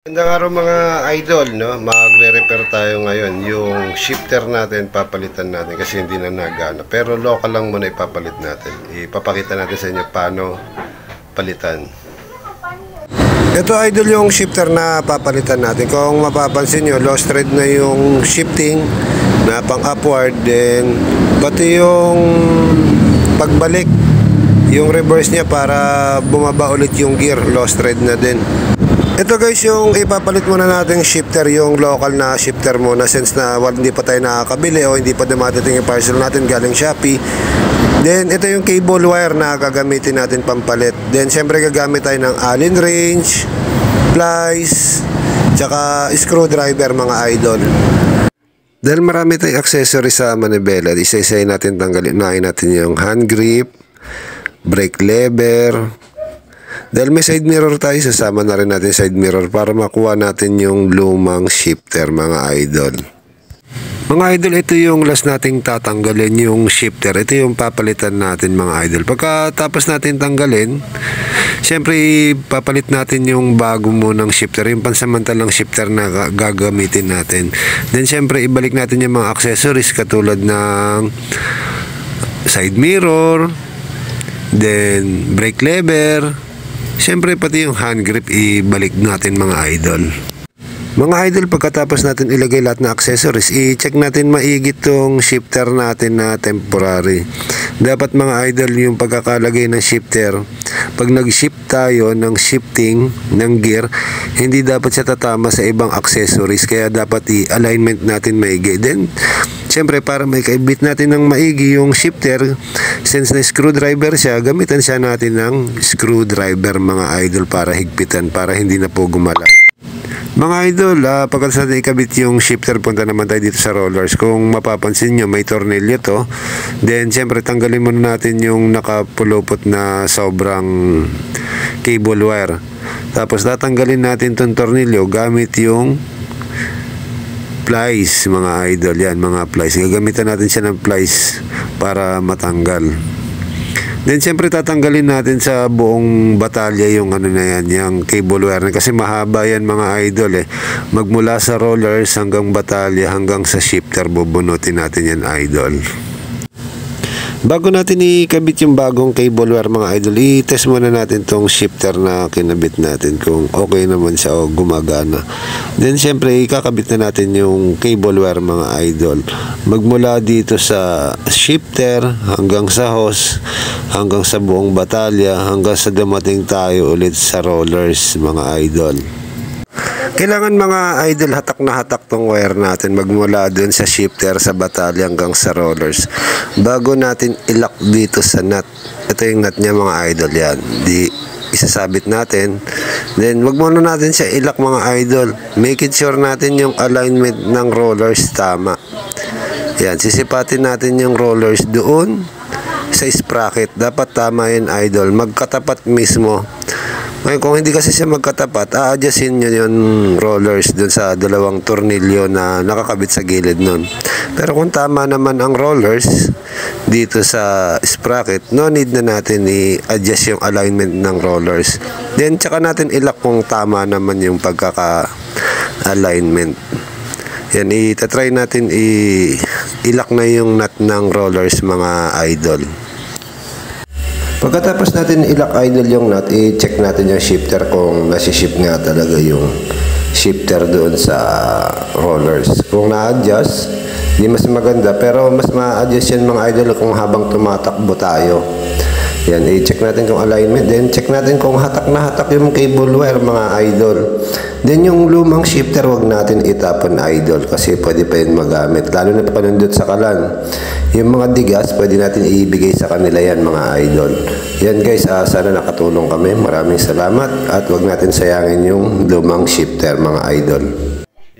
Magandang araw mga idol, no? Magre-repair tayo ngayon. Yung shifter natin, papalitan natin kasi hindi na nagana. Pero local lang muna ipapalit natin. Ipapakita natin sa inyo paano palitan. Ito idol yung shifter na papalitan natin. Kung mapapansin nyo, low thread na yung shifting na pang upward. Then pati yung pagbalik, yung reverse niya para bumaba ulit yung gear, low thread na din. Ito guys, yung ipapalit muna nating shifter, yung local na shifter muna since na hindi pa tayo nakakabili o hindi pa dumadating yung parcel natin galing Shopee. Then ito yung cable wire na gagamitin natin pampalit. Then syempre gagamit tayo ng Allen wrench, plies, tsaka screwdriver mga idol. Dahil marami tayong accessories sa manibela, isa-isay natin tanggalin. Unahin natin yung hand grip, brake lever. Dahil may side mirror tayo, sasama na rin natin side mirror para makuha natin yung lumang shifter mga idol. Mga idol, ito yung last nating tatanggalin yung shifter. Ito yung papalitan natin mga idol. Pagkatapos natin tanggalin, syempre papalit natin yung bago munang shifter, yung pansamantalang shifter na gagamitin natin. Then syempre ibalik natin yung mga accessories katulad ng side mirror, then brake lever. Siyempre pati yung hand grip ibalik natin mga idol. Mga idol, pagkatapos natin ilagay lahat na accessories, i-check natin maigi tong shifter natin na temporary. Dapat mga idol, yung pagkakalagay ng shifter, pag nag-shift tayo ng shifting ng gear, hindi dapat siya tatama sa ibang accessories. Kaya dapat i-alignment natin maigi. Then siyempre para may kaibit natin ng maigi yung shifter, since na screwdriver siya, gamitan siya natin ng screwdriver mga idol para higpitan, para hindi na po gumalaw. Mga idol, pagkatapos natin ikabit yung shifter, punta naman tayo dito sa rollers. Kung mapapansin nyo, may tornilyo to. Then siyempre tanggalin muna natin yung nakapulupot na sobrang cable wire. Tapos tatanggalin natin tong tornilyo gamit yung plies mga idol. Yan mga plies, gagamitan natin siya ng plies para matanggal. Then siyempre tatanggalin natin sa buong batalya yung ano na yan, yung cable wire, kasi mahaba yan mga idol magmula sa rollers hanggang batalya hanggang sa shifter, bubunutin natin yan idol. Bago natin ikabit yung bagong cable wire mga idol, i-test muna natin tong shifter na kinabit natin kung okay naman siya o gumagana. Then syempre ikakabit na natin yung cable wire mga idol, magmula dito sa shifter hanggang sa hose, hanggang sa buong batalya, hanggang sa dumating tayo ulit sa rollers mga idol. Kailangan mga idol, hatak na hatak tong wire natin magmula dun sa shifter, sa batalya hanggang sa rollers bago natin ilock dito sa nut. Ito yung nut niya mga idol, yan. Di isasabit natin. Then wag muna natin siya ilock mga idol. Make it sure natin yung alignment ng rollers tama. Yan, sisipatin natin yung rollers doon sa sprocket. Dapat tama yun idol, magkatapat mismo. Ngayon, kung hindi kasi siya magkatapat, a-adjustin nyo yung rollers dun sa dalawang tornilyo na nakakabit sa gilid nun. Pero kung tama naman ang rollers dito sa sprocket, no need na natin i-adjust yung alignment ng rollers. Then tsaka natin ilock kung tama naman yung pagkaka-alignment. Yan, itatry natin i-lock na yung nut ng rollers mga idol. Pagkatapos natin ilock idol yung nut, i-check natin yung shifter kung nasi-shift nga talaga yung shifter doon sa rollers. Kung na-adjust, hindi mas maganda, pero mas ma-adjust yan mga idol kung habang tumatakbo tayo. Yan, i-check natin kung alignment. Then check natin kung hatak na hatak yung cable wire mga idol. Then yung lumang shifter, wag natin itapon idol kasi pwede pa yun magamit, lalo na panundot sa kalan. Yung mga digas, pwede natin ibigay sa kanila yan mga idol. Yan guys, sana nakatulong kami. Maraming salamat at wag natin sayangin yung lumang shifter mga idol.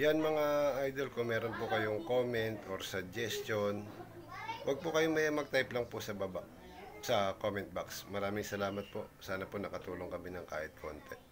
Yan mga idol, kung meron po kayong comment or suggestion, wag po kayong mag-type lang po sa baba sa comment box. Maraming salamat po. Sana po nakatulong kami ng kahit konti.